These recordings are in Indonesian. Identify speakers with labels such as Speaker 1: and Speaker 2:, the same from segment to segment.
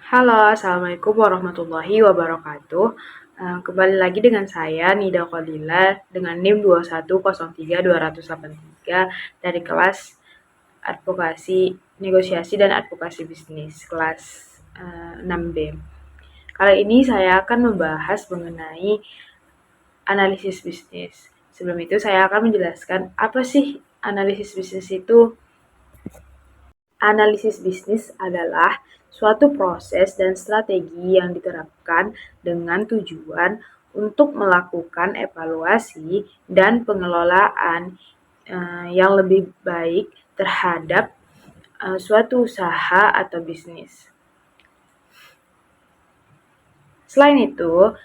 Speaker 1: Halo, Assalamualaikum warahmatullahi wabarakatuh. Kembali lagi dengan saya, Nida Khalila, dengan NIM 2103283 dari kelas Advokasi, Negosiasi, dan Advokasi Bisnis, kelas 6B. Kali ini saya akan membahas mengenai analisis bisnis. Sebelum itu, saya akan menjelaskan apa sih analisis bisnis itu. Analisis bisnis adalah suatu proses dan strategi yang diterapkan dengan tujuan untuk melakukan evaluasi dan pengelolaan yang lebih baik terhadap suatu usaha atau bisnis. Selain itu,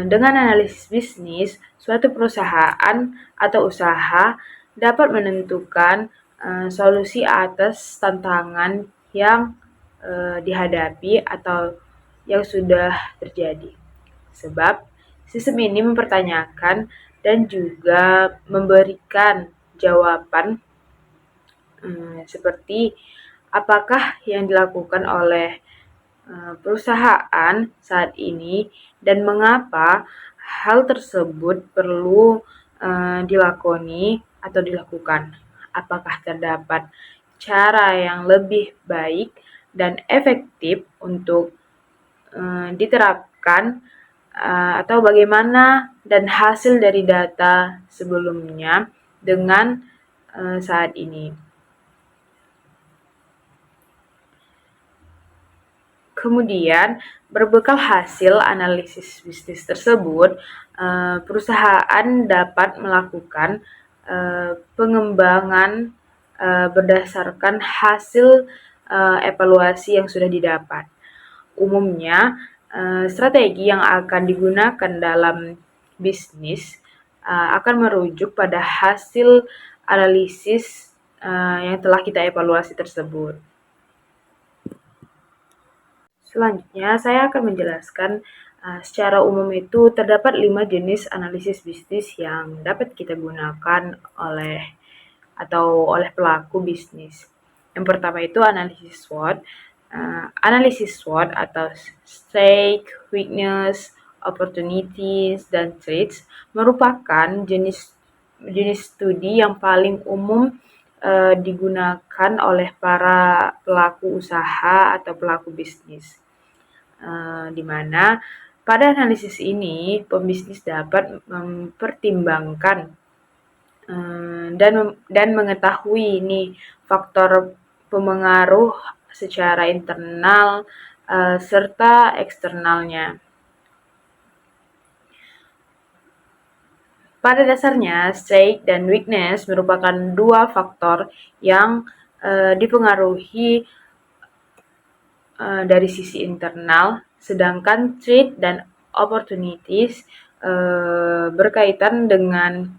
Speaker 1: dengan analisis bisnis, suatu perusahaan atau usaha dapat menentukan solusi atas tantangan yang dihadapi atau yang sudah terjadi. Sebab sistem ini mempertanyakan dan juga memberikan jawaban seperti apakah yang dilakukan oleh perusahaan saat ini dan mengapa hal tersebut perlu dilakoni atau dilakukan. Apakah terdapat cara yang lebih baik dan efektif untuk diterapkan atau bagaimana dan hasil dari data sebelumnya dengan saat ini. Kemudian, berbekal hasil analisis bisnis tersebut, perusahaan dapat melakukan pengembangan berdasarkan hasil evaluasi yang sudah didapat. Umumnya, strategi yang akan digunakan dalam bisnis akan merujuk pada hasil analisis yang telah kita evaluasi tersebut. Selanjutnya, saya akan menjelaskan secara umum itu terdapat 5 jenis analisis bisnis yang dapat kita gunakan oleh pelaku bisnis. Yang pertama itu analisis SWOT. Analisis SWOT atau Strength, Weakness, Opportunities, dan Threats merupakan jenis studi yang paling umum digunakan oleh para pelaku usaha atau pelaku bisnis, di mana pada analisis ini pembisnis dapat mempertimbangkan dan mengetahui ini faktor pemengaruh secara internal serta eksternalnya. Pada dasarnya, strength dan weakness merupakan dua faktor yang dipengaruhi dari sisi internal, sedangkan threat dan opportunities berkaitan dengan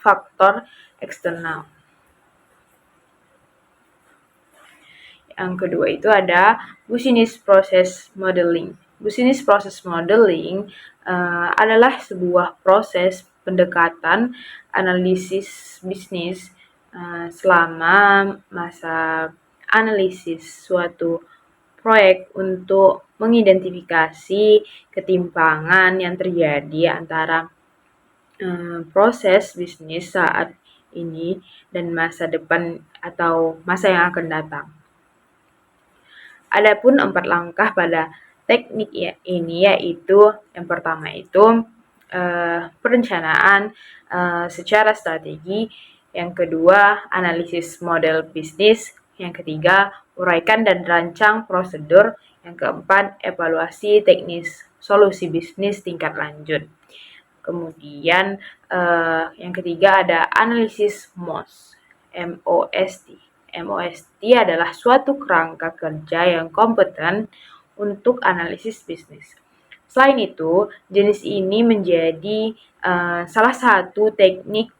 Speaker 1: faktor eksternal. Yang kedua itu ada Business Process Modeling. Business Process Modeling adalah sebuah proses pendekatan analisis bisnis selama masa analisis suatu proyek untuk mengidentifikasi ketimpangan yang terjadi antara proses bisnis saat ini dan masa depan atau masa yang akan datang. Adapun 4 langkah pada teknik ini yaitu yang pertama itu perencanaan secara strategi, yang kedua analisis model bisnis, yang ketiga uraikan dan rancang prosedur, yang keempat evaluasi teknis solusi bisnis tingkat lanjut. Kemudian yang ketiga ada analisis MOST. MOST adalah suatu kerangka kerja yang kompeten untuk analisis bisnis. Selain itu, jenis ini menjadi salah satu teknik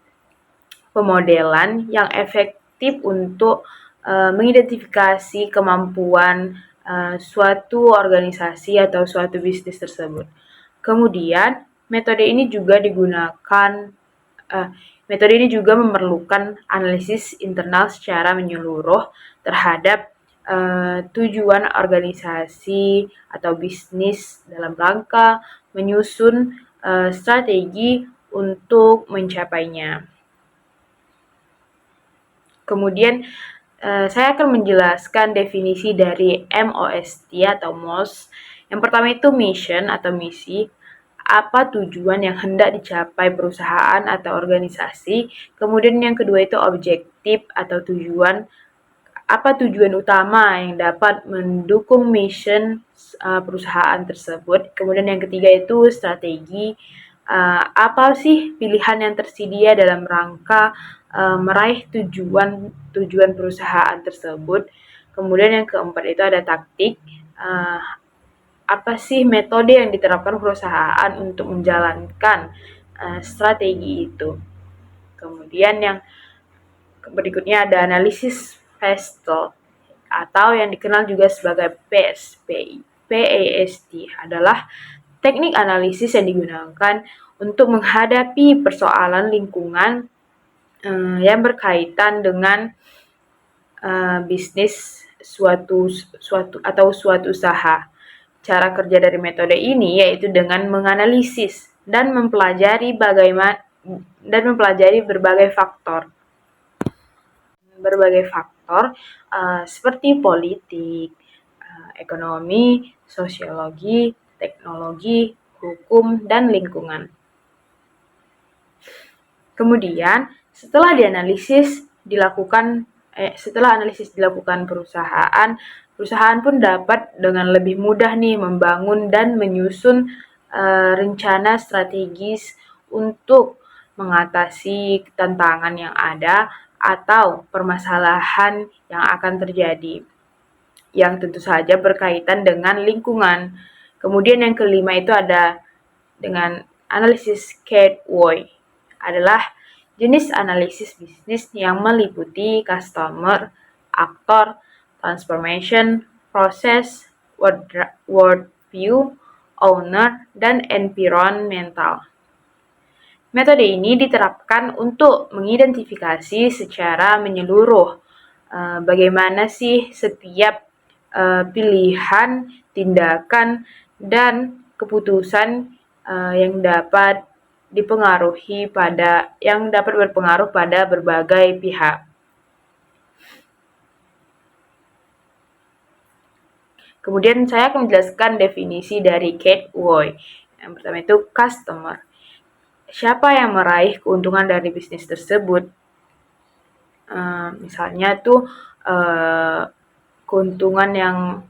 Speaker 1: pemodelan yang efektif untuk mengidentifikasi kemampuan suatu organisasi atau suatu bisnis tersebut. Kemudian, metode ini juga memerlukan analisis internal secara menyeluruh terhadap tujuan organisasi atau bisnis dalam rangka menyusun strategi untuk mencapainya. Kemudian saya akan menjelaskan definisi dari MOST atau MOS. Yang pertama itu mission atau misi, apa tujuan yang hendak dicapai perusahaan atau organisasi. Kemudian yang kedua itu objektif atau tujuan, apa tujuan utama yang dapat mendukung mission perusahaan tersebut. Kemudian yang ketiga itu strategi, apa sih pilihan yang tersedia dalam rangka meraih tujuan perusahaan tersebut. Kemudian yang keempat itu ada taktik, apa sih metode yang diterapkan perusahaan untuk menjalankan strategi itu. Kemudian yang berikutnya ada analisis PESTEL atau yang dikenal juga sebagai PAST adalah teknik analisis yang digunakan untuk menghadapi persoalan lingkungan yang berkaitan dengan bisnis suatu usaha. Cara kerja dari metode ini yaitu dengan menganalisis dan mempelajari berbagai faktor seperti politik, ekonomi, sosiologi, teknologi, hukum, dan lingkungan. Kemudian setelah analisis dilakukan perusahaan pun dapat dengan lebih mudah membangun dan menyusun rencana strategis untuk mengatasi tantangan yang ada atau permasalahan yang akan terjadi, yang tentu saja berkaitan dengan lingkungan. Kemudian yang kelima itu ada dengan analisis Gateway, adalah jenis analisis bisnis yang meliputi customer, aktor, transformation, proses, worldview, owner, dan environmental. Metode ini diterapkan untuk mengidentifikasi secara menyeluruh bagaimana sih setiap pilihan, tindakan, dan keputusan yang dapat berpengaruh pada berbagai pihak. Kemudian saya akan menjelaskan definisi dari Gateway. Yang pertama itu customer. Siapa yang meraih keuntungan dari bisnis tersebut? Misalnya tuh keuntungan yang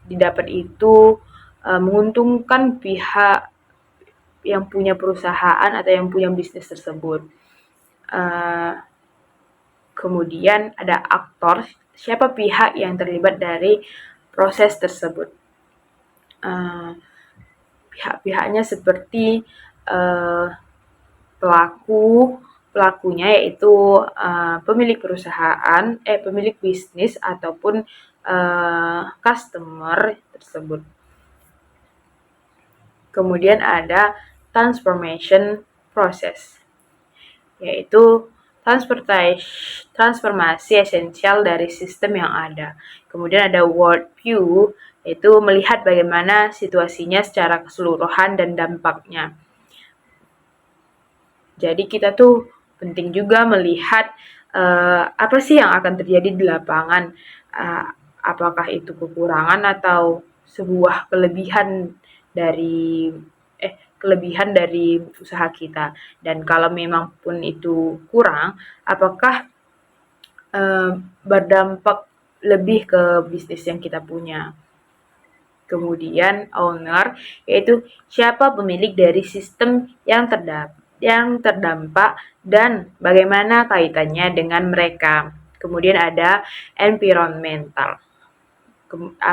Speaker 1: didapat itu menguntungkan pihak yang punya perusahaan atau yang punya bisnis tersebut. Kemudian ada aktor, siapa pihak yang terlibat dari proses tersebut. Pihak-pihaknya seperti pelakunya yaitu pemilik perusahaan, pemilik bisnis ataupun customer tersebut. Kemudian ada transformation process, yaitu transformasi esensial dari sistem yang ada. Kemudian ada worldview, yaitu melihat bagaimana situasinya secara keseluruhan dan dampaknya. Jadi kita tuh penting juga melihat apa sih yang akan terjadi di lapangan, apakah itu kekurangan atau sebuah kelebihan dari usaha kita. Dan kalau memang pun itu kurang, apakah berdampak lebih ke bisnis yang kita punya. Kemudian owner, yaitu siapa pemilik dari sistem yang terdampak dan bagaimana kaitannya dengan mereka. Kemudian ada environmental,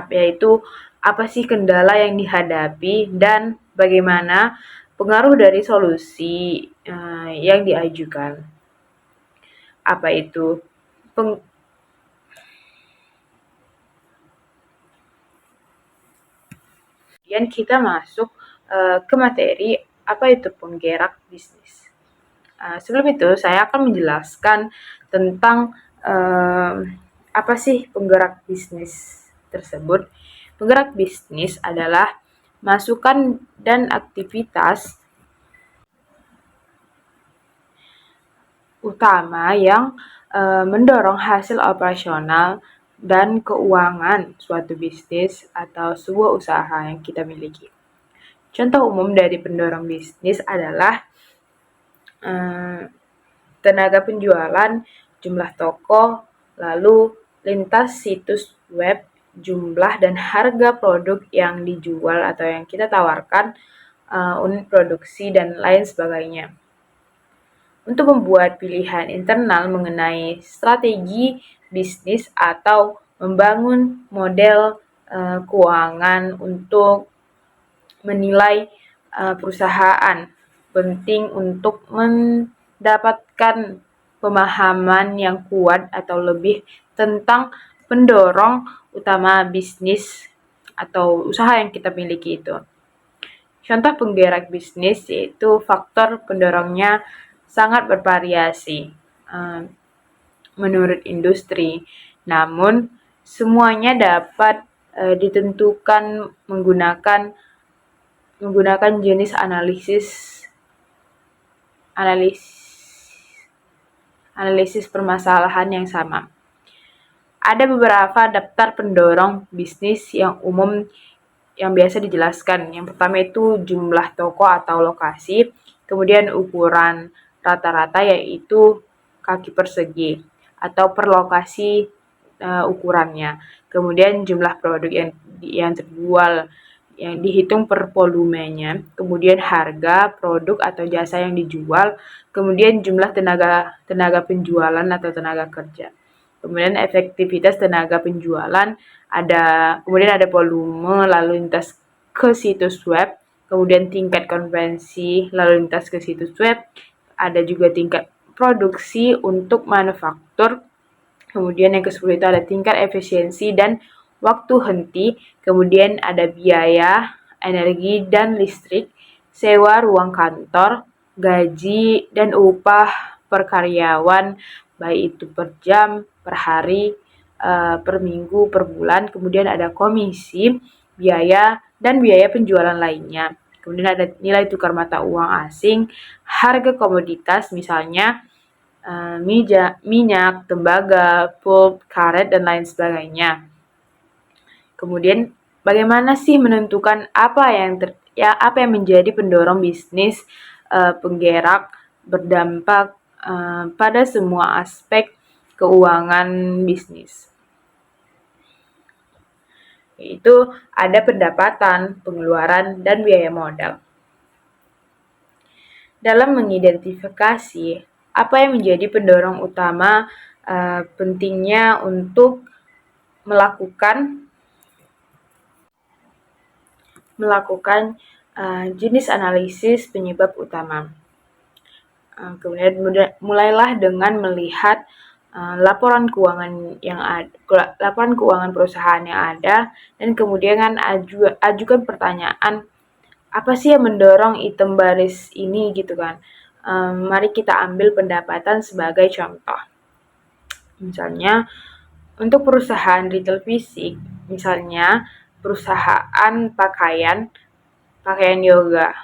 Speaker 1: yaitu apa sih kendala yang dihadapi dan bagaimana pengaruh dari solusi yang diajukan. Apa itu? Kemudian kita masuk ke materi apa itu penggerak bisnis. Sebelum itu saya akan menjelaskan tentang Apa sih penggerak bisnis tersebut? Penggerak bisnis adalah masukan dan aktivitas utama yang mendorong hasil operasional dan keuangan suatu bisnis atau sebuah usaha yang kita miliki. Contoh umum dari pendorong bisnis adalah tenaga penjualan, jumlah toko, lalu lintas situs web, jumlah dan harga produk yang dijual atau yang kita tawarkan, unit produksi, dan lain sebagainya. Untuk membuat pilihan internal mengenai strategi bisnis atau membangun model keuangan untuk menilai perusahaan, penting untuk mendapatkan pemahaman yang kuat atau lebih tentang pendorong utama bisnis atau usaha yang kita miliki itu. Contoh penggerak bisnis yaitu faktor pendorongnya sangat bervariasi menurut industri, namun semuanya dapat ditentukan menggunakan jenis analisis permasalahan yang sama. Ada beberapa daftar pendorong bisnis yang umum yang biasa dijelaskan. Yang pertama itu jumlah toko atau lokasi, kemudian ukuran rata-rata yaitu kaki persegi atau per lokasi ukurannya. Kemudian jumlah produk yang terjual yang dihitung per volumenya, kemudian harga produk atau jasa yang dijual, kemudian jumlah tenaga penjualan atau tenaga kerja. Kemudian efektivitas tenaga penjualan, kemudian ada volume lalu lintas ke situs web, kemudian tingkat konversi lalu lintas ke situs web, ada juga tingkat produksi untuk manufaktur, kemudian yang ke-10 itu ada tingkat efisiensi dan waktu henti, kemudian ada biaya, energi dan listrik, sewa ruang kantor, gaji dan upah per karyawan, baik itu per jam, per hari, per minggu, per bulan, kemudian ada komisi, biaya, dan biaya penjualan lainnya. Kemudian ada nilai tukar mata uang asing, harga komoditas misalnya minyak, tembaga, pulp, karet, dan lain sebagainya. Kemudian bagaimana sih menentukan apa yang menjadi pendorong bisnis penggerak berdampak pada semua aspek keuangan bisnis. Yaitu ada pendapatan, pengeluaran, dan biaya modal. Dalam mengidentifikasi apa yang menjadi pendorong utama pentingnya untuk melakukan jenis analisis penyebab utama. Kemudian mulailah dengan melihat laporan keuangan perusahaan yang ada, dan kemudian ajukan pertanyaan, apa sih yang mendorong item baris ini gitu kan. Mari kita ambil pendapatan sebagai contoh. Misalnya untuk perusahaan retail fisik, misalnya perusahaan pakaian yoga.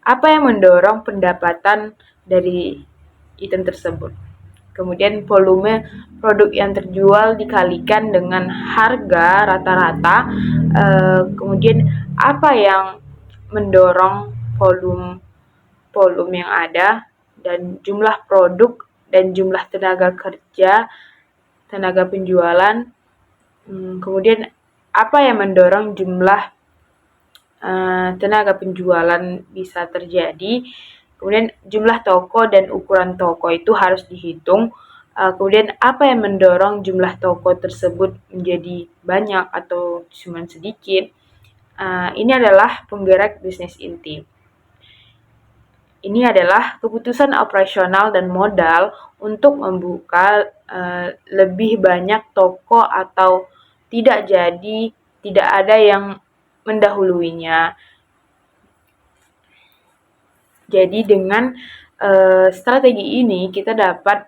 Speaker 1: Apa yang mendorong pendapatan dari item tersebut? Kemudian volume produk yang terjual dikalikan dengan harga rata-rata. Kemudian apa yang mendorong volume yang ada, dan jumlah produk dan jumlah tenaga kerja, tenaga penjualan. Kemudian apa yang mendorong jumlah tenaga penjualan bisa terjadi. Kemudian jumlah toko dan ukuran toko itu harus dihitung. Kemudian apa yang mendorong jumlah toko tersebut menjadi banyak atau cuma sedikit. Ini adalah penggerak bisnis inti. Ini adalah keputusan operasional dan modal untuk membuka lebih banyak toko atau tidak ada yang mendahuluinya. Jadi dengan strategi ini kita dapat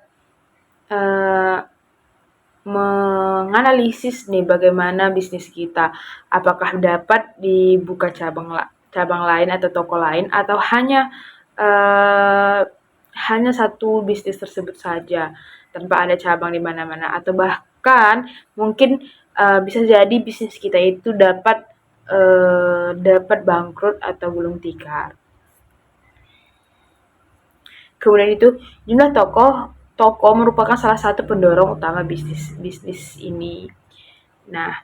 Speaker 1: menganalisis nih bagaimana bisnis kita, apakah dapat dibuka cabang lain atau toko lain atau hanya satu bisnis tersebut saja tanpa ada cabang di mana-mana, atau bahkan mungkin bisa jadi bisnis kita itu dapat bangkrut atau gulung tikar. Kemudian itu jumlah toko merupakan salah satu pendorong utama bisnis ini. Nah,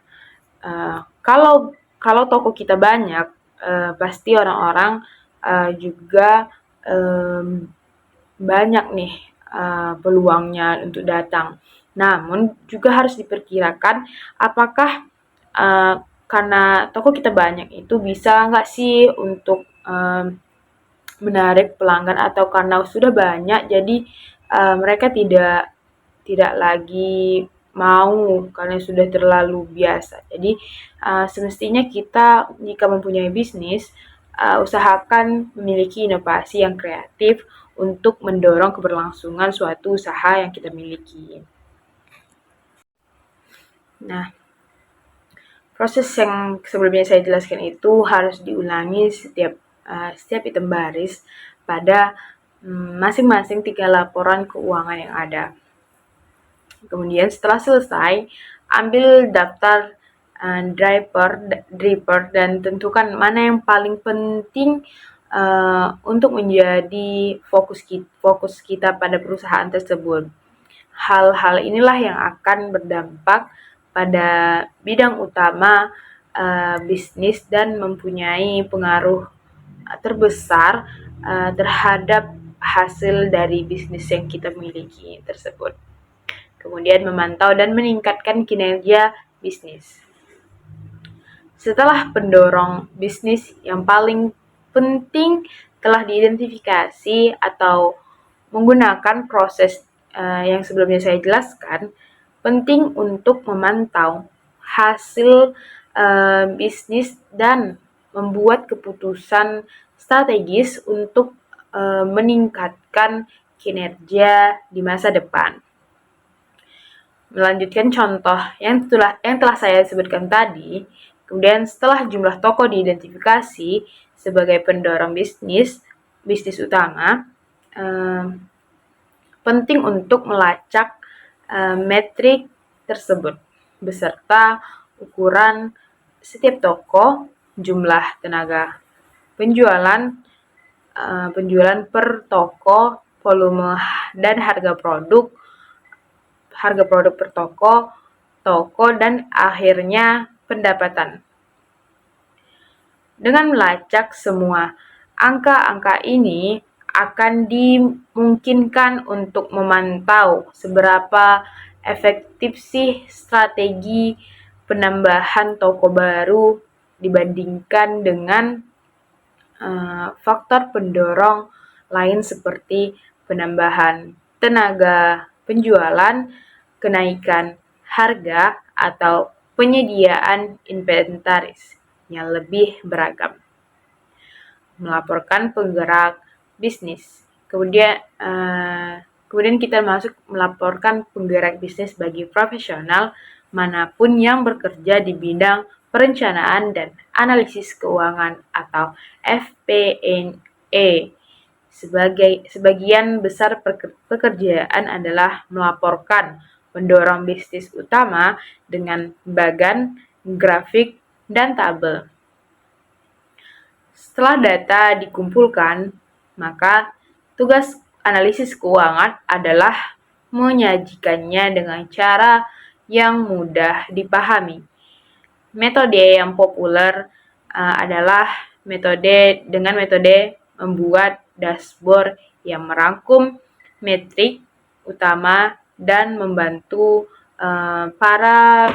Speaker 1: kalau toko kita banyak, pasti orang-orang juga banyak nih peluangnya untuk datang. Namun juga harus diperkirakan apakah karena toko kita banyak itu bisa nggak sih untuk menarik pelanggan, atau karena sudah banyak jadi mereka tidak lagi mau karena sudah terlalu biasa. Jadi semestinya kita jika mempunyai bisnis usahakan memiliki inovasi yang kreatif untuk mendorong keberlangsungan suatu usaha yang kita miliki. Nah, proses yang sebelumnya saya jelaskan itu harus diulangi setiap item baris pada masing-masing 3 laporan keuangan yang ada. Kemudian setelah selesai, ambil daftar driver dan tentukan mana yang paling penting untuk menjadi fokus kita pada perusahaan tersebut. Hal-hal inilah yang akan berdampak pada bidang utama bisnis dan mempunyai pengaruh terbesar terhadap hasil dari bisnis yang kita miliki tersebut. Kemudian memantau dan meningkatkan kinerja bisnis. Setelah pendorong bisnis yang paling penting telah diidentifikasi atau menggunakan proses yang sebelumnya saya jelaskan, penting untuk memantau hasil bisnis dan membuat keputusan strategis untuk meningkatkan kinerja di masa depan. Melanjutkan contoh yang telah saya sebutkan tadi, kemudian setelah jumlah toko diidentifikasi sebagai pendorong bisnis utama, penting untuk melacak metrik tersebut beserta ukuran setiap toko, jumlah tenaga penjualan per toko, volume dan harga produk per toko, dan akhirnya pendapatan. Dengan melacak semua angka-angka ini akan dimungkinkan untuk memantau seberapa efektif sih strategi penambahan toko baru dibandingkan dengan faktor pendorong lain seperti penambahan tenaga penjualan, kenaikan harga, atau penyediaan inventaris yang lebih beragam. Melaporkan penggerak bisnis. Kemudian kita masuk melaporkan penggerak bisnis bagi profesional manapun yang bekerja di bidang perencanaan dan analisis keuangan atau FP&A. Sebagian besar pekerjaan adalah melaporkan pendorong bisnis utama dengan bagan, grafik, dan tabel. Setelah data dikumpulkan, maka tugas analisis keuangan adalah menyajikannya dengan cara yang mudah dipahami. Metode yang populer adalah metode membuat dashboard yang merangkum metrik utama dan membantu para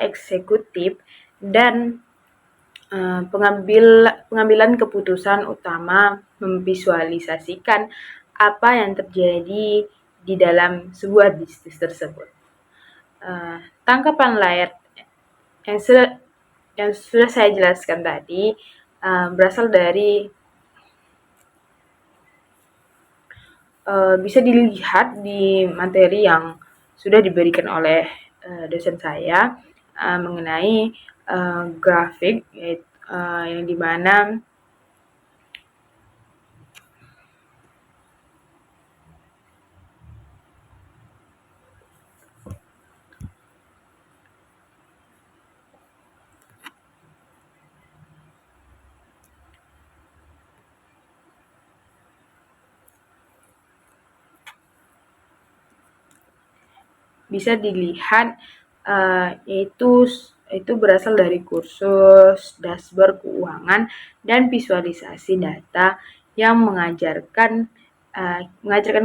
Speaker 1: eksekutif dan pengambilan keputusan utama memvisualisasikan apa yang terjadi di dalam sebuah bisnis tersebut. Tangkapan layar yang sudah saya jelaskan tadi berasal dari bisa dilihat di materi yang sudah diberikan oleh dosen saya mengenai grafik, yang dimana bisa dilihat itu berasal dari kursus dashboard keuangan dan visualisasi data yang mengajarkan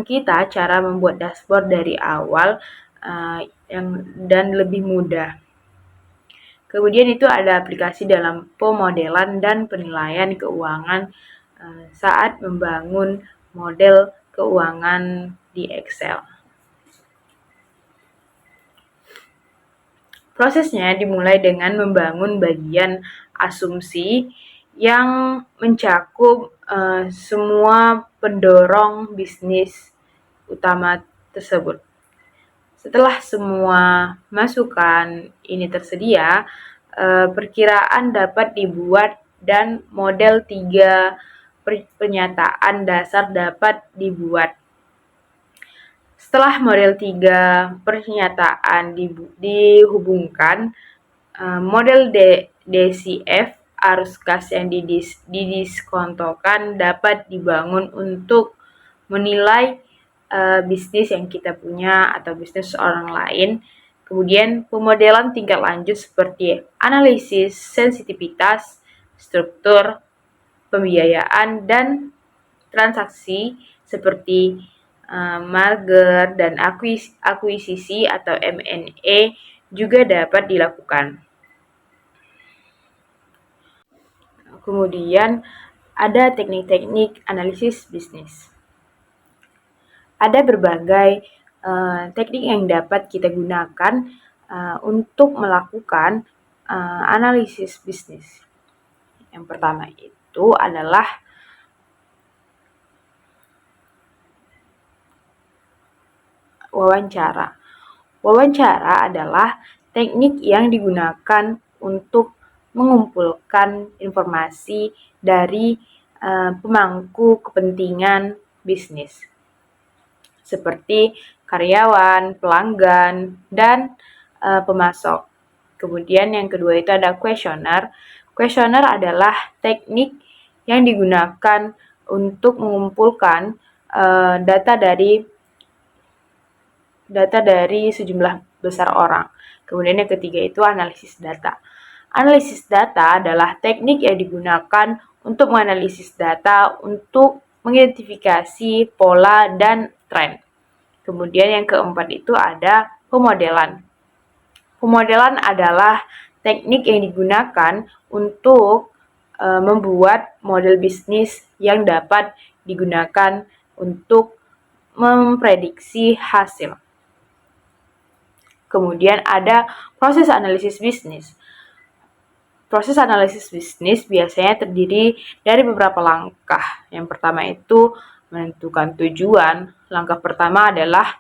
Speaker 1: kita cara membuat dashboard dari awal dan lebih mudah. Kemudian itu ada aplikasi dalam pemodelan dan penilaian keuangan saat membangun model keuangan di Excel. Prosesnya dimulai dengan membangun bagian asumsi yang mencakup semua pendorong bisnis utama tersebut. Setelah semua masukan ini tersedia, perkiraan dapat dibuat dan model 3 pernyataan dasar dapat dibuat. Setelah model 3 pernyataan dihubungkan, model DCF arus kas yang didiskontokan dapat dibangun untuk menilai bisnis yang kita punya atau bisnis orang lain. Kemudian pemodelan tingkat lanjut seperti analisis sensitivitas, struktur, pembiayaan, dan transaksi seperti merger dan akuisisi atau M&A juga dapat dilakukan. Kemudian ada teknik-teknik analisis bisnis. Ada berbagai teknik yang dapat kita gunakan untuk melakukan analisis bisnis. Yang pertama itu adalah wawancara. Wawancara adalah teknik yang digunakan untuk mengumpulkan informasi dari pemangku kepentingan bisnis, seperti karyawan, pelanggan, dan pemasok. Kemudian yang kedua itu ada kuesioner. Kuesioner adalah teknik yang digunakan untuk mengumpulkan data dari sejumlah besar orang. Kemudian yang ketiga itu analisis data. Analisis data adalah teknik yang digunakan untuk menganalisis data untuk mengidentifikasi pola dan tren. Kemudian yang keempat itu ada pemodelan. Pemodelan adalah teknik yang digunakan untuk membuat model bisnis yang dapat digunakan untuk memprediksi hasil. Kemudian ada proses analisis bisnis. Proses analisis bisnis biasanya terdiri dari beberapa langkah. Yang pertama itu menentukan tujuan. Langkah pertama adalah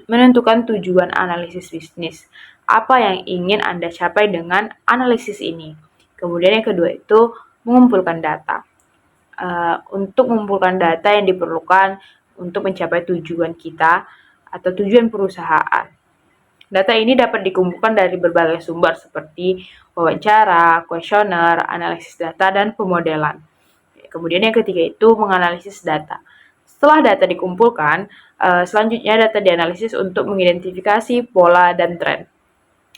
Speaker 1: menentukan tujuan analisis bisnis. Apa yang ingin Anda capai dengan analisis ini? Kemudian yang kedua itu mengumpulkan data. Untuk mengumpulkan data yang diperlukan untuk mencapai tujuan kita atau tujuan perusahaan. Data ini dapat dikumpulkan dari berbagai sumber seperti wawancara, kuesioner, analisis data, dan pemodelan. Kemudian yang ketiga itu menganalisis data. Setelah data dikumpulkan, selanjutnya data dianalisis untuk mengidentifikasi pola dan tren.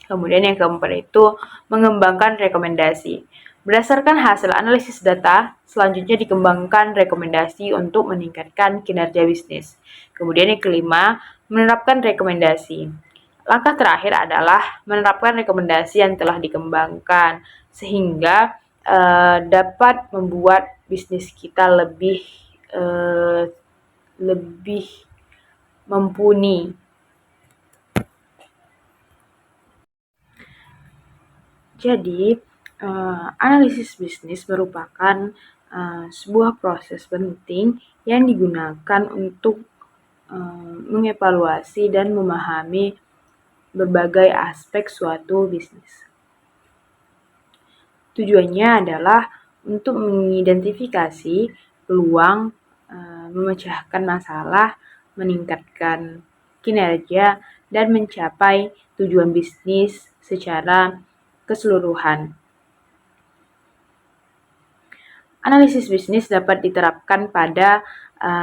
Speaker 1: Kemudian yang keempat itu mengembangkan rekomendasi. Berdasarkan hasil analisis data, selanjutnya dikembangkan rekomendasi untuk meningkatkan kinerja bisnis. Kemudian yang kelima, menerapkan rekomendasi. Langkah terakhir adalah menerapkan rekomendasi yang telah dikembangkan sehingga dapat membuat bisnis kita lebih mumpuni. Jadi, analisis bisnis merupakan sebuah proses penting yang digunakan untuk mengevaluasi dan memahami berbagai aspek suatu bisnis. Tujuannya adalah untuk mengidentifikasi peluang, memecahkan masalah, meningkatkan kinerja, dan mencapai tujuan bisnis secara keseluruhan. Analisis bisnis dapat diterapkan pada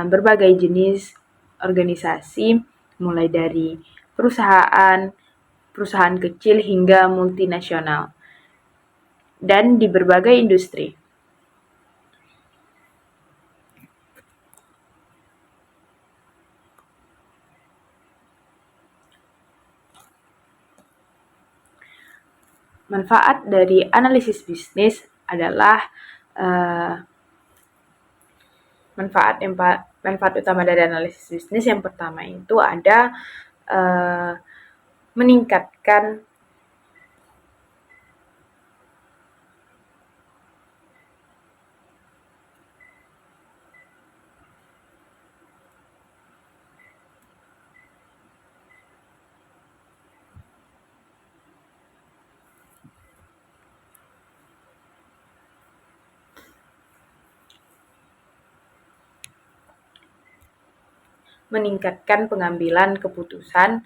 Speaker 1: berbagai jenis organisasi, mulai dari perusahaan kecil hingga multinasional, dan di berbagai industri. Manfaat dari analisis bisnis adalah manfaat utama dari analisis bisnis yang pertama itu ada meningkatkan pengambilan keputusan.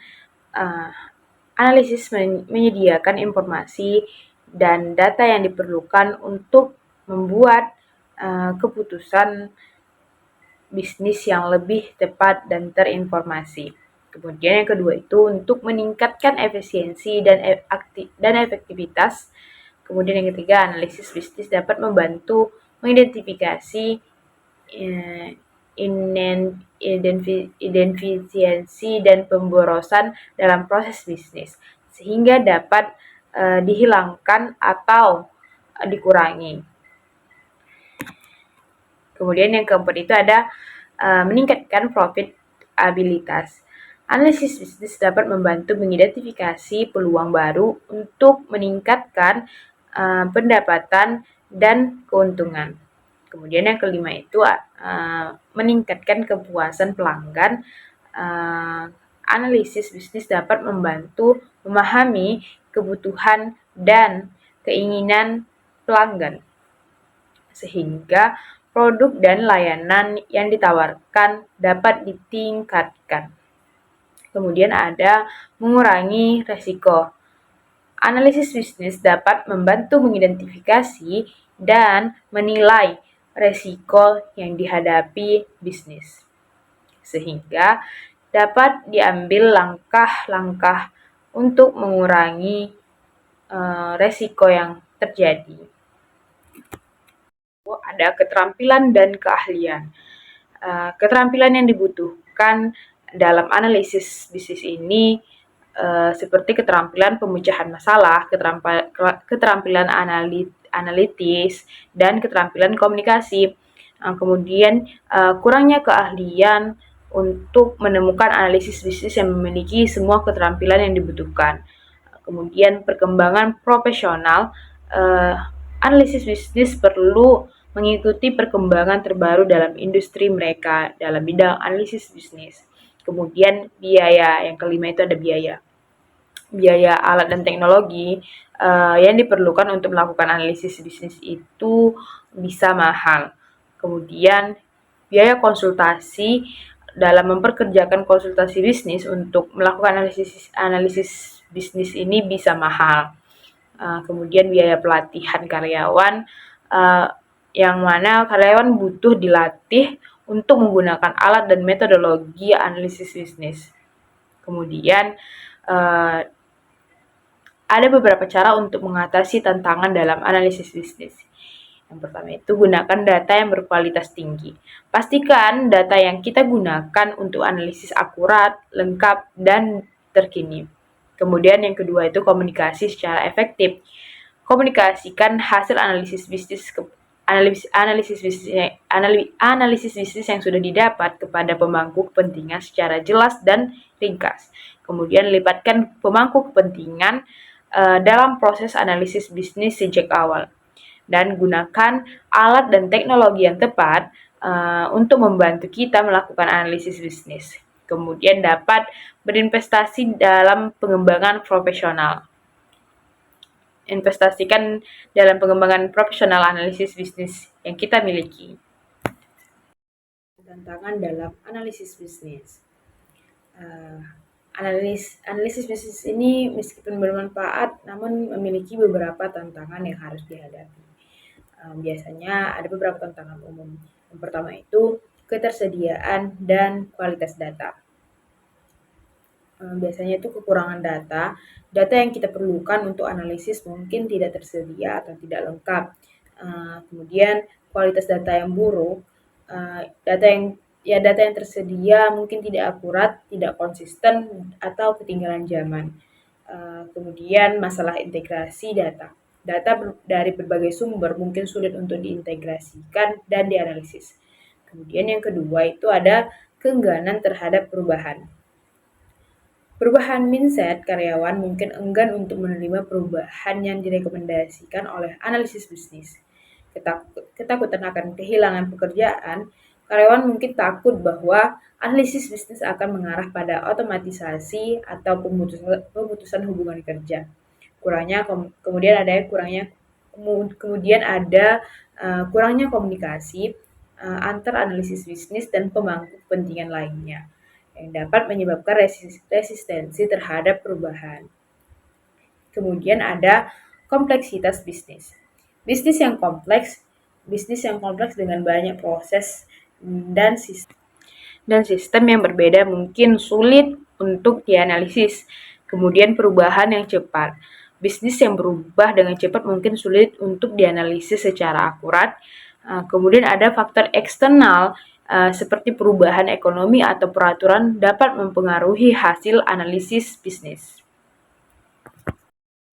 Speaker 1: Analisis menyediakan informasi dan data yang diperlukan untuk membuat keputusan bisnis yang lebih tepat dan terinformasi. Kemudian yang kedua itu untuk meningkatkan efisiensi dan efektivitas. Kemudian yang ketiga, analisis bisnis dapat membantu mengidentifikasi inefisiensi dan pemborosan dalam proses bisnis, sehingga dapat dihilangkan atau dikurangi. Kemudian yang keempat itu ada meningkatkan profitabilitas. Analisis bisnis dapat membantu mengidentifikasi peluang baru untuk meningkatkan pendapatan dan keuntungan. Kemudian yang kelima itu meningkatkan kepuasan pelanggan. Analisis bisnis dapat membantu memahami kebutuhan dan keinginan pelanggan, sehingga produk dan layanan yang ditawarkan dapat ditingkatkan. Kemudian ada mengurangi resiko. Analisis bisnis dapat membantu mengidentifikasi dan menilai resiko yang dihadapi bisnis, sehingga dapat diambil langkah-langkah untuk mengurangi resiko yang terjadi. Ada keterampilan dan keahlian. Keterampilan yang dibutuhkan dalam analisis bisnis ini seperti keterampilan pemecahan masalah, keterampilan analitis, dan keterampilan komunikasi. Kemudian kurangnya keahlian untuk menemukan analisis bisnis yang memiliki semua keterampilan yang dibutuhkan. Kemudian perkembangan profesional, analisis bisnis perlu mengikuti perkembangan terbaru dalam industri mereka dalam bidang analisis bisnis. Kemudian biaya, yang kelima itu ada biaya. Biaya alat dan teknologi yang diperlukan untuk melakukan analisis bisnis itu bisa mahal. Kemudian biaya konsultasi dalam memperkerjakan konsultasi bisnis untuk melakukan analisis bisnis ini bisa mahal. Kemudian biaya pelatihan karyawan, yang mana karyawan butuh dilatih untuk menggunakan alat dan metodologi analisis bisnis. Kemudian ada beberapa cara untuk mengatasi tantangan dalam analisis bisnis. Yang pertama itu gunakan data yang berkualitas tinggi. Pastikan data yang kita gunakan untuk analisis akurat, lengkap, dan terkini. Kemudian yang kedua itu komunikasi secara efektif. Komunikasikan hasil analisis bisnis yang sudah didapat kepada pemangku kepentingan secara jelas dan ringkas. Kemudian libatkan pemangku kepentingan dalam proses analisis bisnis sejak awal. Dan gunakan alat dan teknologi yang tepat untuk membantu kita melakukan analisis bisnis. Kemudian dapat berinvestasi dalam pengembangan profesional. Investasikan dalam pengembangan profesional analisis bisnis yang kita miliki. Tantangan dalam analisis bisnis. Analisis bisnis ini meskipun bermanfaat, namun memiliki beberapa tantangan yang harus dihadapi. Biasanya ada beberapa tantangan umum. Yang pertama itu ketersediaan dan kualitas data. Biasanya itu kekurangan data. Data yang kita perlukan untuk analisis mungkin tidak tersedia atau tidak lengkap. Kemudian kualitas data yang buruk, data yang tersedia mungkin tidak akurat, tidak konsisten, atau ketinggalan zaman. Kemudian masalah integrasi data. Data dari berbagai sumber mungkin sulit untuk diintegrasikan dan dianalisis. Kemudian yang kedua itu ada keengganan terhadap perubahan. Perubahan mindset karyawan mungkin enggan untuk menerima perubahan yang direkomendasikan oleh analisis bisnis. Ketakutan akan kehilangan pekerjaan, karyawan mungkin takut bahwa analisis bisnis akan mengarah pada otomatisasi atau pemutusan hubungan kerja. Kemudian ada kurangnya komunikasi antar analisis bisnis dan pemangku kepentingan lainnya yang dapat menyebabkan resistensi terhadap perubahan. Kemudian ada kompleksitas bisnis. Bisnis yang kompleks dengan banyak proses dan sistem yang berbeda mungkin sulit untuk dianalisis. Kemudian perubahan yang cepat. Bisnis yang berubah dengan cepat mungkin sulit untuk dianalisis secara akurat. Kemudian ada faktor eksternal seperti perubahan ekonomi atau peraturan dapat mempengaruhi hasil analisis bisnis.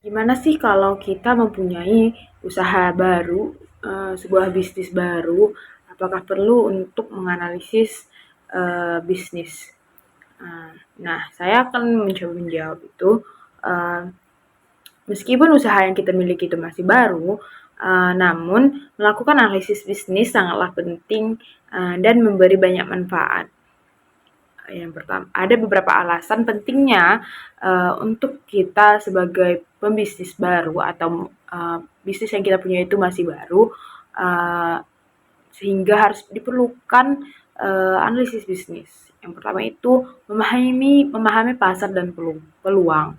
Speaker 1: Gimana sih kalau kita mempunyai usaha baru, sebuah bisnis baru, apakah perlu untuk menganalisis bisnis? Nah, saya akan mencoba menjawab itu. Meskipun usaha yang kita miliki itu masih baru, namun melakukan analisis bisnis sangatlah penting dan memberi banyak manfaat. Yang pertama, ada beberapa alasan pentingnya untuk kita sebagai pembisnis baru atau bisnis yang kita punya itu masih baru, sehingga harus diperlukan analisis bisnis. Yang pertama itu memahami pasar dan peluang.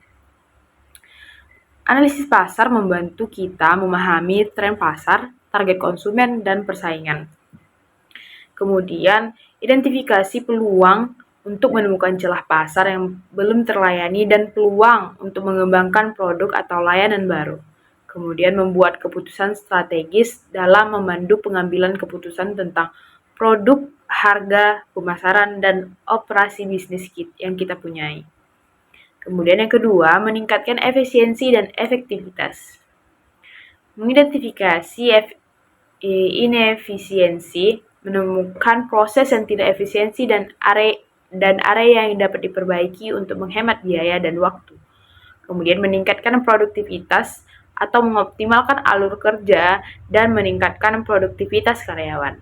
Speaker 1: Analisis pasar membantu kita memahami tren pasar, target konsumen, dan persaingan. Kemudian, identifikasi peluang untuk menemukan celah pasar yang belum terlayani dan peluang untuk mengembangkan produk atau layanan baru. Kemudian, membuat keputusan strategis dalam memandu pengambilan keputusan tentang produk, harga, pemasaran, dan operasi bisnis yang kita punyai. Kemudian yang kedua, meningkatkan efisiensi dan efektivitas. Mengidentifikasi inefisiensi, menemukan proses yang tidak efisiensi dan area yang dapat diperbaiki untuk menghemat biaya dan waktu. Kemudian meningkatkan produktivitas atau mengoptimalkan alur kerja dan meningkatkan produktivitas karyawan.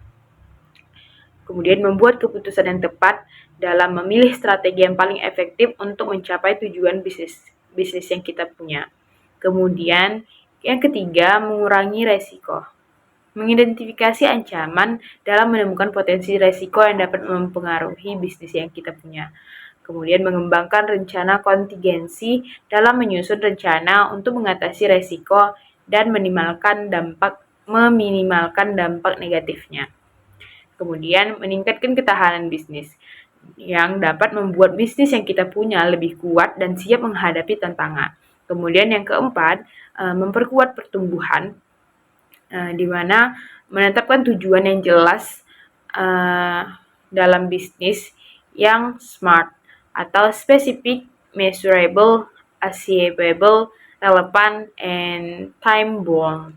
Speaker 1: Kemudian membuat keputusan yang tepat dalam memilih strategi yang paling efektif untuk mencapai tujuan bisnis yang kita punya. Kemudian yang ketiga, mengurangi resiko. Mengidentifikasi ancaman dalam menemukan potensi resiko yang dapat mempengaruhi bisnis yang kita punya. Kemudian mengembangkan rencana kontingensi dalam menyusun rencana untuk mengatasi resiko dan meminimalkan dampak negatifnya. Kemudian meningkatkan ketahanan bisnis yang dapat membuat bisnis yang kita punya lebih kuat dan siap menghadapi tantangan. Kemudian yang keempat, memperkuat pertumbuhan, di mana menetapkan tujuan yang jelas dalam bisnis yang smart atau specific, measurable, achievable, relevant, and time-bound.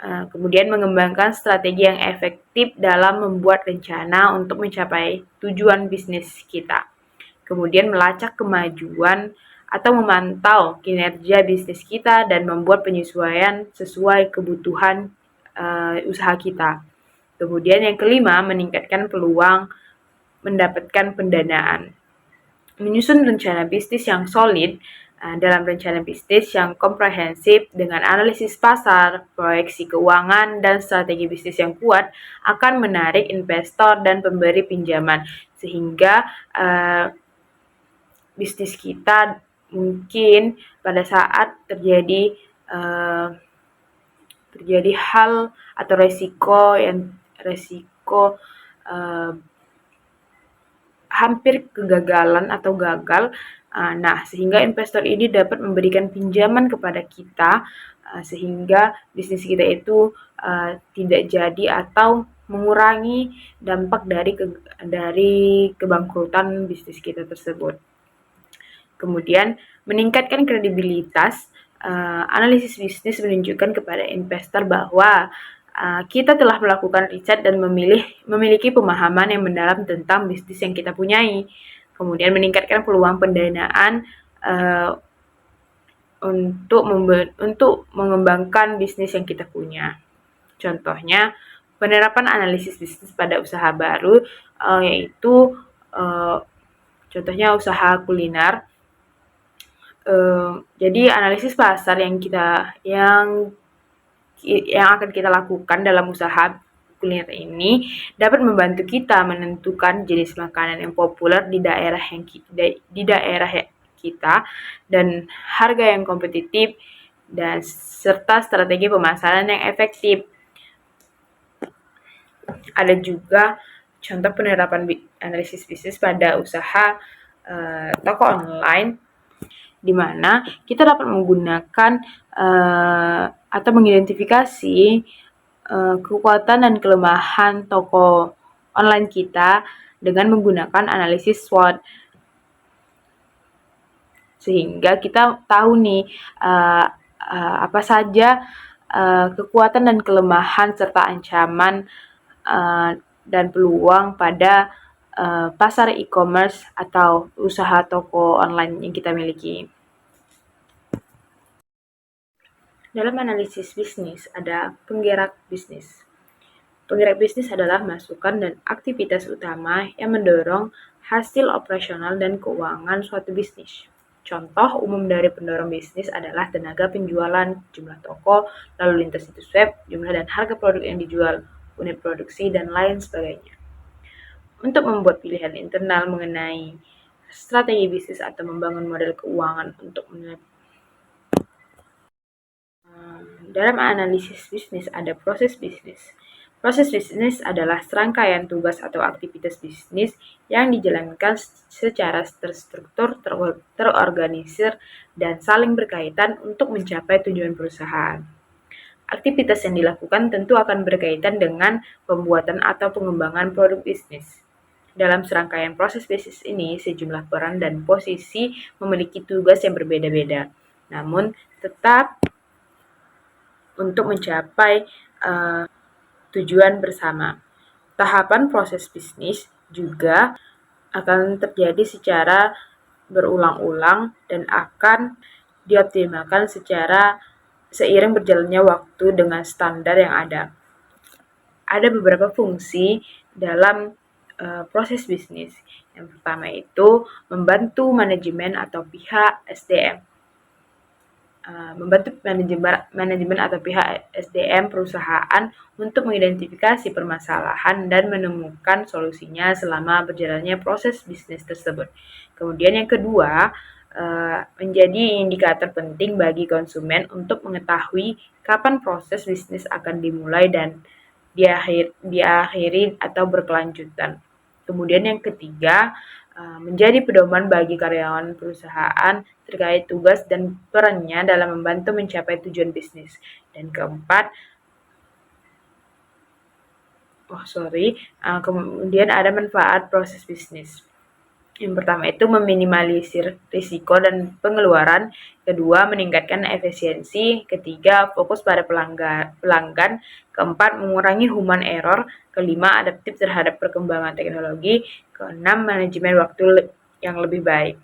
Speaker 1: Kemudian mengembangkan strategi yang efektif dalam membuat rencana untuk mencapai tujuan bisnis kita. Kemudian melacak kemajuan atau memantau kinerja bisnis kita dan membuat penyesuaian sesuai kebutuhan usaha kita. Kemudian yang kelima, meningkatkan peluang mendapatkan pendanaan. menyusun rencana bisnis yang solid. Dalam rencana bisnis yang komprehensif dengan analisis pasar, proyeksi keuangan, dan strategi bisnis yang kuat akan menarik investor dan pemberi pinjaman sehingga bisnis kita mungkin pada saat terjadi hal atau resiko hampir kegagalan atau gagal. Nah, sehingga investor ini dapat memberikan pinjaman kepada kita sehingga bisnis kita itu tidak jadi atau mengurangi dampak dari kebangkrutan bisnis kita tersebut. Kemudian, meningkatkan kredibilitas. Analisis bisnis menunjukkan kepada investor bahwa kita telah melakukan riset dan memiliki pemahaman yang mendalam tentang bisnis yang kita punyai. Kemudian meningkatkan peluang pendanaan untuk mengembangkan bisnis yang kita punya. Contohnya, penerapan analisis bisnis pada usaha baru, yaitu contohnya usaha kuliner. Jadi analisis pasar yang akan kita lakukan dalam usaha kuliner ini dapat membantu kita menentukan jenis makanan yang populer di daerah kita dan harga yang kompetitif dan serta strategi pemasaran yang efektif. Ada juga contoh penerapan analisis bisnis pada usaha toko online, di mana kita dapat menggunakan atau mengidentifikasi kekuatan dan kelemahan toko online kita dengan menggunakan analisis SWOT. Sehingga kita tahu nih apa saja kekuatan dan kelemahan serta ancaman dan peluang pada pasar e-commerce atau usaha toko online yang kita miliki. Dalam analisis bisnis ada penggerak bisnis. Penggerak bisnis adalah masukan dan aktivitas utama yang mendorong hasil operasional dan keuangan suatu bisnis. Contoh umum dari pendorong bisnis adalah tenaga penjualan, jumlah toko, lalu lintas situs web, jumlah dan harga produk yang dijual, unit produksi, dan lain sebagainya. Untuk membuat pilihan internal mengenai strategi bisnis atau membangun model keuangan untuk dalam analisis bisnis ada proses bisnis. Proses bisnis adalah serangkaian tugas atau aktivitas bisnis yang dijalankan secara terstruktur, terorganisir, dan saling berkaitan untuk mencapai tujuan perusahaan. Aktivitas yang dilakukan tentu akan berkaitan dengan pembuatan atau pengembangan produk bisnis. Dalam serangkaian proses bisnis ini, sejumlah peran dan posisi memiliki tugas yang berbeda-beda, namun tetap untuk mencapai tujuan bersama. Tahapan proses bisnis juga akan terjadi secara berulang-ulang dan akan dioptimalkan seiring berjalannya waktu dengan standar yang ada. Ada beberapa fungsi dalam proses bisnis. Yang pertama itu membantu manajemen atau pihak SDM. Membantu manajemen atau pihak SDM perusahaan untuk mengidentifikasi permasalahan dan menemukan solusinya selama berjalannya proses bisnis tersebut. Kemudian yang kedua, menjadi indikator penting bagi konsumen untuk mengetahui kapan proses bisnis akan dimulai dan diakhiri atau berkelanjutan. Kemudian yang ketiga, menjadi pedoman bagi karyawan perusahaan terkait tugas dan perannya dalam membantu mencapai tujuan bisnis. Dan keempat, kemudian ada manfaat proses bisnis. Yang pertama itu meminimalisir risiko dan pengeluaran. Kedua, meningkatkan efisiensi. Ketiga, fokus pada pelanggan. Keempat, mengurangi human error. Kelima, adaptif terhadap perkembangan teknologi. Keenam, manajemen waktu yang lebih baik.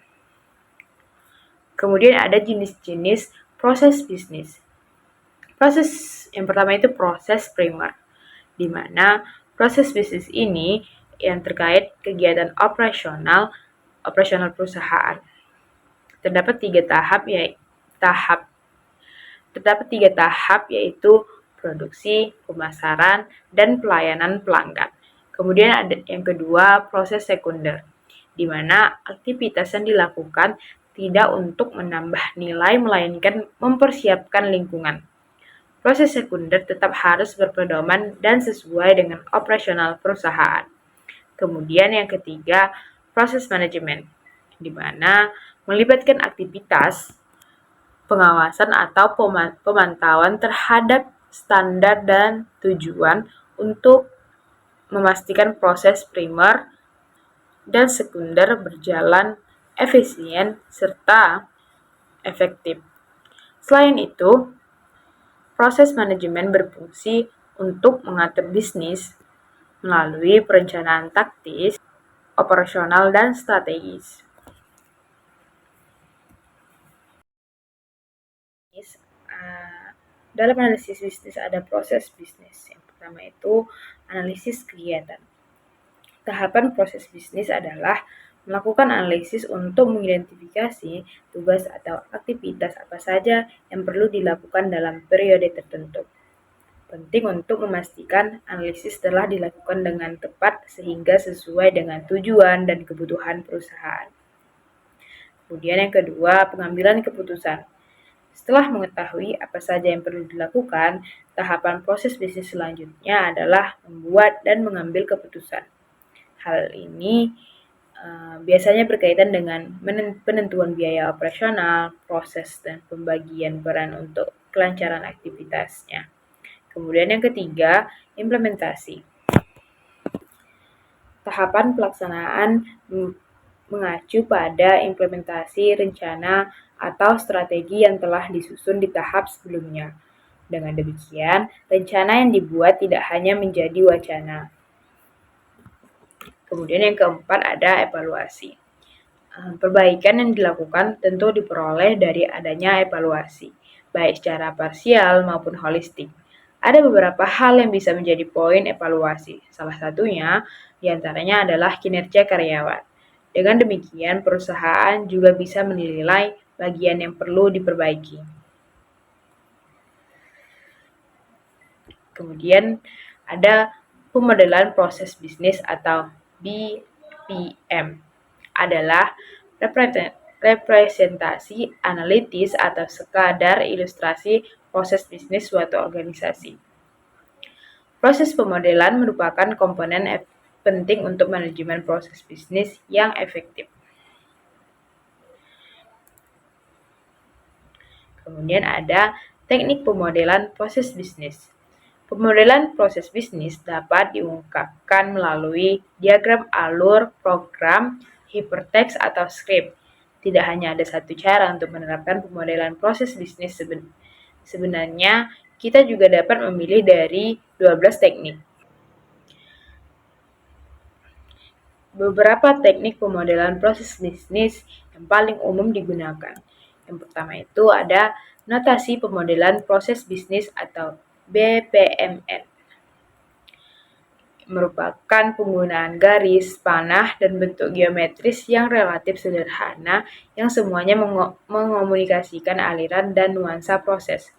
Speaker 1: Kemudian ada jenis-jenis proses bisnis. Proses yang pertama itu proses primer, di mana proses bisnis ini yang terkait kegiatan operasional operasional perusahaan. Terdapat tiga tahap yaitu produksi, pemasaran, dan pelayanan pelanggan. Kemudian ada yang kedua, proses sekunder, di mana aktivitas yang dilakukan tidak untuk menambah nilai melainkan mempersiapkan lingkungan. Proses sekunder tetap harus berpedoman dan sesuai dengan operasional perusahaan. Kemudian yang ketiga, proses manajemen, di mana melibatkan aktivitas pengawasan atau pemantauan terhadap standar dan tujuan untuk memastikan proses primer dan sekunder berjalan efisien serta efektif. Selain itu, proses manajemen berfungsi untuk mengatur bisnis melalui perencanaan taktis, operasional, dan strategis. Dalam analisis bisnis ada proses bisnis. Yang pertama itu analisis kegiatan. Tahapan proses bisnis adalah melakukan analisis untuk mengidentifikasi tugas atau aktivitas apa saja yang perlu dilakukan dalam periode tertentu. Penting untuk memastikan analisis telah dilakukan dengan tepat sehingga sesuai dengan tujuan dan kebutuhan perusahaan. Kemudian yang kedua, pengambilan keputusan. Setelah mengetahui apa saja yang perlu dilakukan, tahapan proses bisnis selanjutnya adalah membuat dan mengambil keputusan. Hal ini biasanya berkaitan dengan penentuan biaya operasional, proses dan pembagian peran untuk kelancaran aktivitasnya. Kemudian yang ketiga, implementasi. Tahapan pelaksanaan mengacu pada implementasi rencana atau strategi yang telah disusun di tahap sebelumnya. Dengan demikian, rencana yang dibuat tidak hanya menjadi wacana. Kemudian yang keempat ada evaluasi. Perbaikan yang dilakukan tentu diperoleh dari adanya evaluasi, baik secara parsial maupun holistik. Ada beberapa hal yang bisa menjadi poin evaluasi. Salah satunya diantaranya adalah kinerja karyawan. Dengan demikian, perusahaan juga bisa menilai bagian yang perlu diperbaiki. Kemudian ada pemodelan proses bisnis atau BPM. Adalah representasi analitis atau sekadar ilustrasi proses bisnis suatu organisasi. Proses pemodelan merupakan komponen penting untuk manajemen proses bisnis yang efektif. Kemudian ada teknik pemodelan proses bisnis. Pemodelan proses bisnis dapat diungkapkan melalui diagram alur, program, hypertext, atau script. Tidak hanya ada satu cara untuk menerapkan pemodelan proses bisnis sebenarnya, kita juga dapat memilih dari 12 teknik. Beberapa teknik pemodelan proses bisnis yang paling umum digunakan. Yang pertama itu ada notasi pemodelan proses bisnis atau BPMN. Merupakan penggunaan garis, panah, dan bentuk geometris yang relatif sederhana yang semuanya mengomunikasikan aliran dan nuansa proses.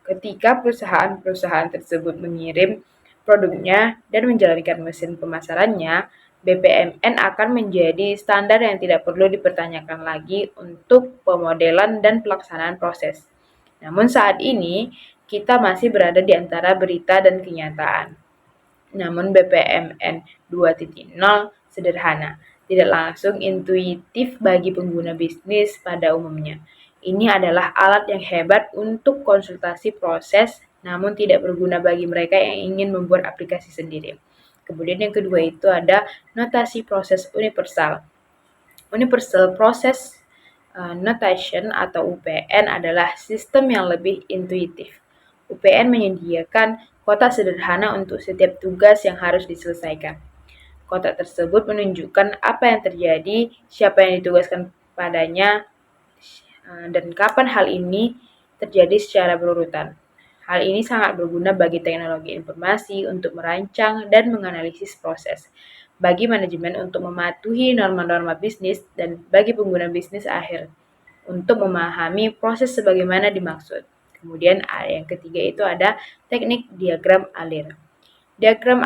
Speaker 1: Ketika perusahaan tersebut mengirim produknya dan menjalankan mesin pemasarannya, BPMN akan menjadi standar yang tidak perlu dipertanyakan lagi untuk pemodelan dan pelaksanaan proses. Namun saat ini, kita masih berada di antara berita dan kenyataan. Namun BPMN 2.0 sederhana, tidak langsung intuitif bagi pengguna bisnis pada umumnya. Ini adalah alat yang hebat untuk konsultasi proses, namun tidak berguna bagi mereka yang ingin membuat aplikasi sendiri. Kemudian yang kedua itu ada notasi proses universal. Universal Process Notation atau UPN adalah sistem yang lebih intuitif. UPN menyediakan kotak sederhana untuk setiap tugas yang harus diselesaikan. Kotak tersebut menunjukkan apa yang terjadi, siapa yang ditugaskan padanya, dan kapan hal ini terjadi secara berurutan. Hal ini sangat berguna bagi teknologi informasi untuk merancang dan menganalisis proses. bagi manajemen untuk mematuhi norma-norma bisnis dan bagi pengguna bisnis akhir untuk memahami proses sebagaimana dimaksud. Kemudian yang ketiga itu ada teknik diagram alir. Diagram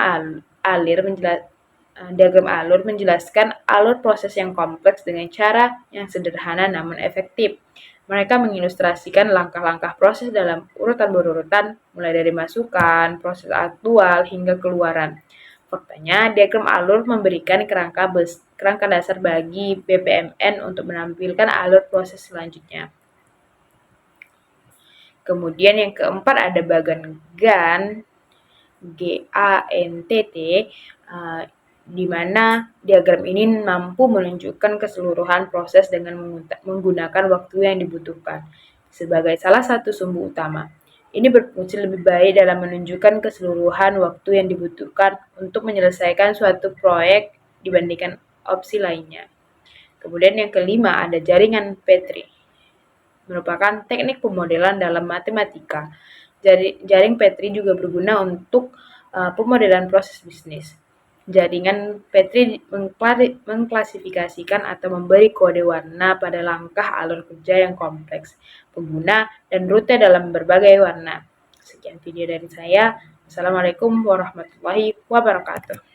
Speaker 1: alur menjelaskan alur proses yang kompleks dengan cara yang sederhana namun efektif. Mereka mengilustrasikan langkah-langkah proses dalam urutan berurutan, mulai dari masukan, proses aktual, hingga keluaran. Faktanya, diagram alur memberikan kerangka dasar bagi BPMN untuk menampilkan alur proses selanjutnya. Kemudian yang keempat ada bagan GANTT, di mana diagram ini mampu menunjukkan keseluruhan proses dengan menggunakan waktu yang dibutuhkan sebagai salah satu sumbu utama. Ini berfungsi lebih baik dalam menunjukkan keseluruhan waktu yang dibutuhkan untuk menyelesaikan suatu proyek dibandingkan opsi lainnya. Kemudian yang kelima ada jaringan Petri, merupakan teknik pemodelan dalam matematika. Jaring Petri juga berguna untuk pemodelan proses bisnis. Jaringan Petri mengklasifikasikan atau memberi kode warna pada langkah alur kerja yang kompleks, pengguna, dan rute dalam berbagai warna. Sekian video dari saya. Assalamualaikum warahmatullahi wabarakatuh.